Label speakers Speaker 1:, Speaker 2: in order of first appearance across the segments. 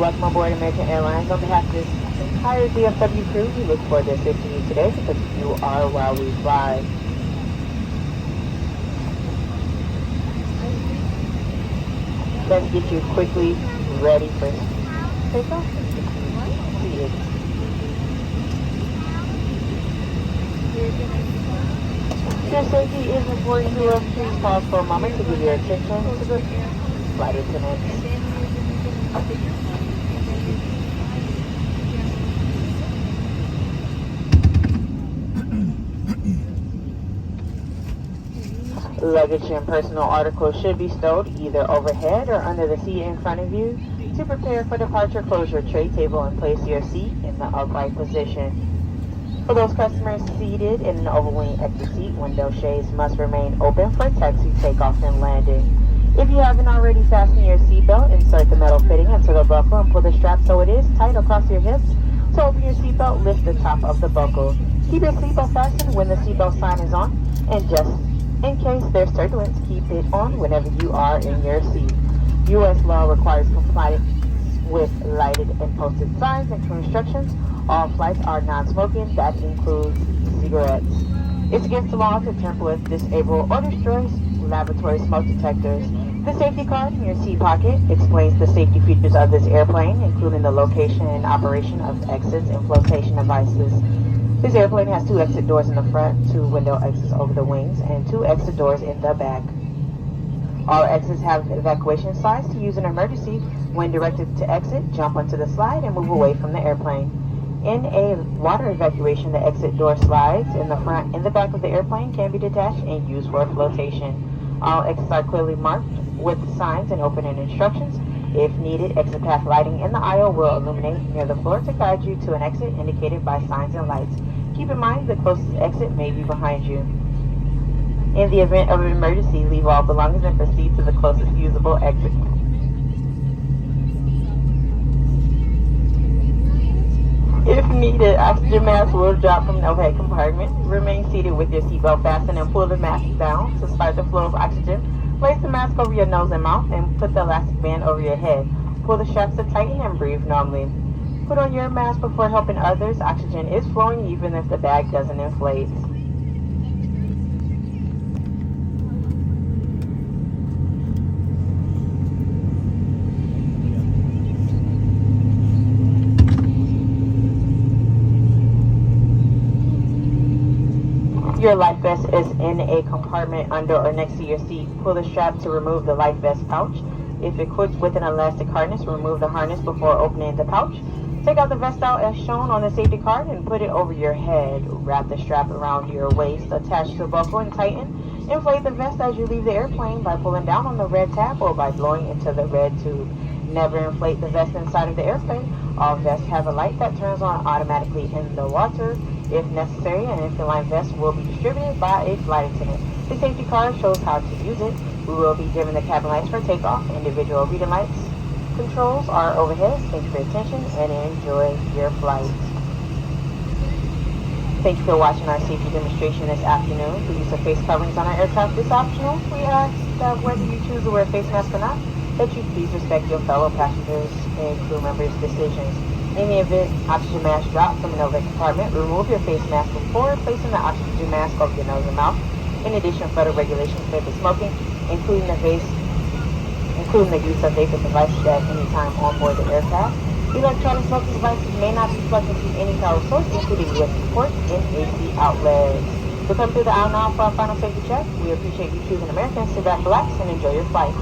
Speaker 1: Welcome aboard American Airlines. On behalf of this entire DFW crew, we look forward to assisting you today because you are while we fly. Let's get you quickly ready for takeoff. Seated. Your safety is important to us. Please pause for a moment to give your attention to the flight attendants. Luggage and personal articles should be stowed either overhead or under the seat in front of you. To prepare for departure, close your tray table and place your seat in the upright position. For those customers seated in an overwing exit seat, window shades must remain open for taxi, takeoff, and landing. If you haven't already fastened your seatbelt, insert the metal fitting into the buckle and pull the strap so it is tight across your hips. To open your seatbelt, lift the top of the buckle. Keep your seatbelt fastened when the seatbelt sign is on, and just in case there's turbulence, keep it on whenever you are in your seat. U.S. law requires compliance with lighted and posted signs and crew instructions. All flights are non-smoking. That includes cigarettes. It's against the law to tamper with, disable, or destroy laboratory smoke detectors. The safety card in your seat pocket explains the safety features of this airplane, including the location and operation of exits and flotation devices. This airplane has 2 exit doors in the front, 2 window exits over the wings, and 2 exit doors in the back. All exits have evacuation slides to use in emergency. When directed to exit, jump onto the slide and move away from the airplane. In a water evacuation, the exit door slides in the front and the back of the airplane can be detached and used for flotation. All exits are clearly marked with signs and opening instructions. If needed, exit path lighting in the aisle will illuminate near the floor to guide you to an exit indicated by signs and lights. Keep in mind the closest exit may be behind you. In the event of an emergency, leave all belongings and proceed to the closest usable exit. If needed, oxygen mask will drop from the overhead compartment. Remain seated with your seatbelt fastened and pull the mask down to start the flow of oxygen. Place the mask over your nose and mouth and put the elastic band over your head. Pull the straps to tighten and breathe normally. Put on your mask before helping others. Oxygen is flowing even if the bag doesn't inflate. Your life vest is in a compartment under or next to your seat. Pull the strap to remove the life vest pouch. If equipped with an elastic harness, remove the harness before opening the pouch. Take out the vest out as shown on the safety card and put it over your head. Wrap the strap around your waist, attach to the buckle and tighten. Inflate the vest as you leave the airplane by pulling down on the red tab or by blowing into the red tube. Never inflate the vest inside of the airplane. All vests have a light that turns on automatically in the water. If necessary, an infraline vest will be distributed by a flight attendant. The safety card shows how to use it. We will be dimming the cabin lights for takeoff. Individual reading lights controls are overhead. Thank you for your attention and enjoy your flight. Thank you for watching our safety demonstration this afternoon. The use of face coverings on our aircraft is optional. We ask that whether you choose to wear a face mask or not, that you please respect your fellow passengers and crew members' decisions. In the event oxygen mask drops from an overhead compartment, remove your face mask before placing the oxygen mask over your nose and mouth. In addition, federal regulations prohibit smoking, including the use of vapor devices at any time on board the aircraft. Electronic smoking devices may not be plugged into any power source, including USB ports and AC outlets. To come through the aisle now for our final safety check, we appreciate you choosing American. Sit back, relax, and enjoy your flight.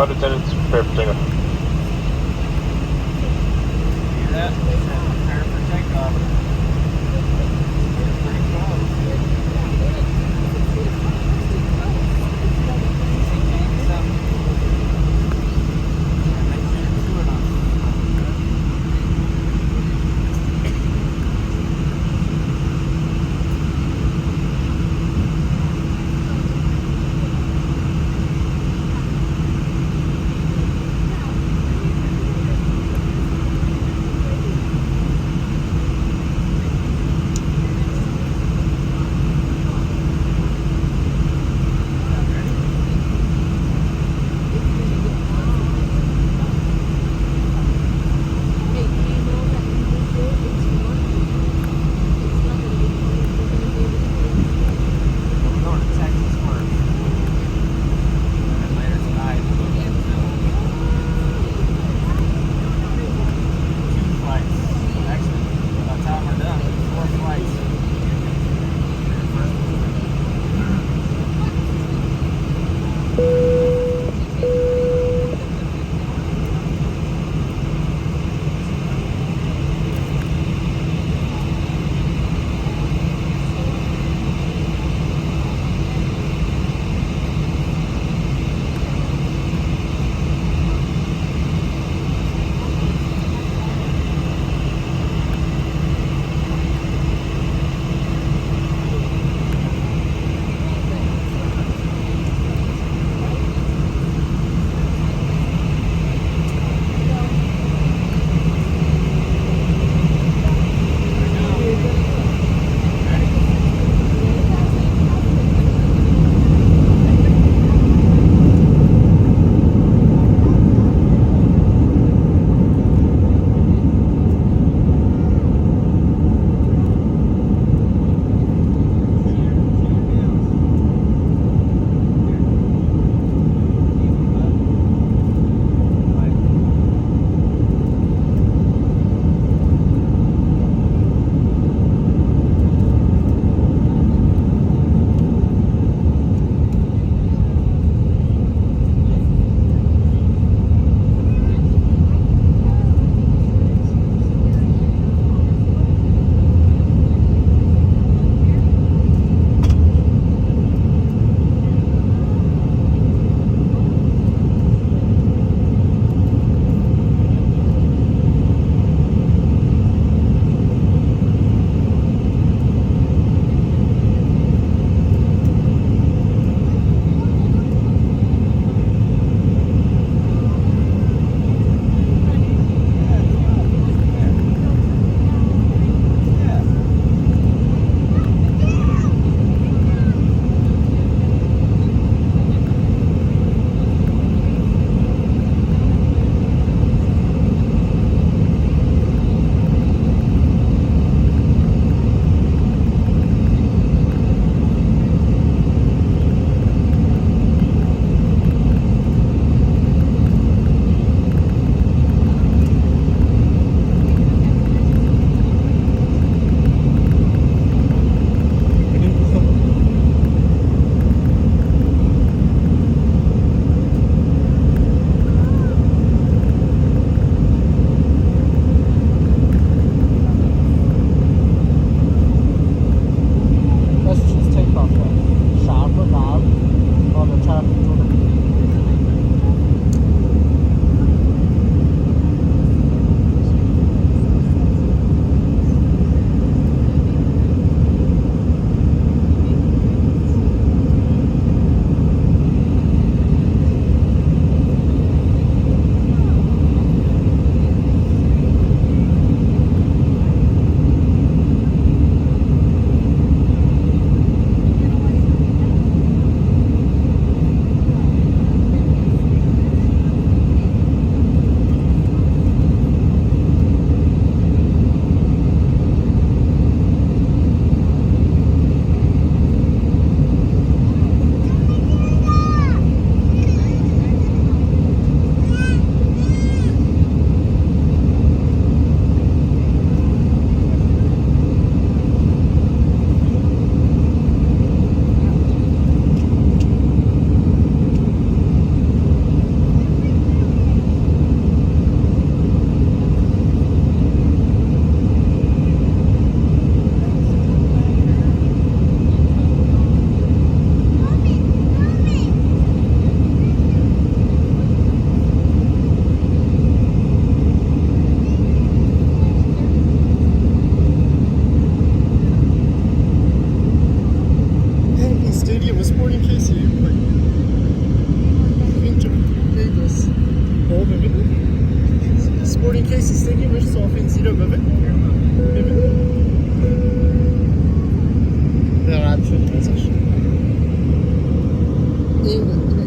Speaker 2: flight attendants, prepare for takeoff.
Speaker 3: Hear that? Prepare for takeoff. Pretty close.
Speaker 2: case c'est sticky, moi je suis en fancy là, bébé. Bébé. Dobra, przyjdę coś. I